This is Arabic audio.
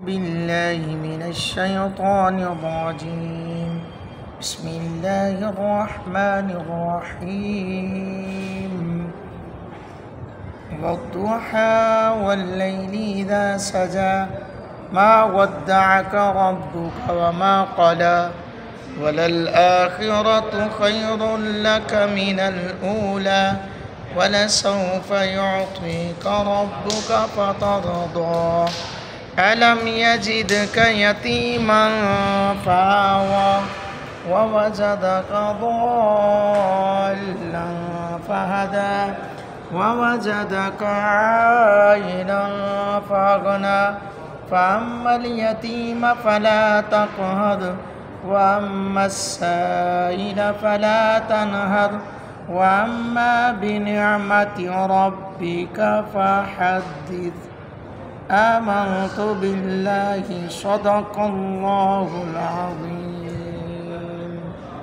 بالله من الشيطان الرجيم. بسم الله الرحمن الرحيم. والضحى والليل إذا سجى ما ودعك ربك وما قلى وللآخرة خير لك من الأولى ولسوف يعطيك ربك فترضى ألم يجدك يتيما فآوى ووجدك ضالا فهدى ووجدك عائلا فأغنى فأما اليتيم فلا تقهر وأما السائل فلا تنهر وأما بنعمة ربك فحدث. آمنت بالله صدق الله العظيم.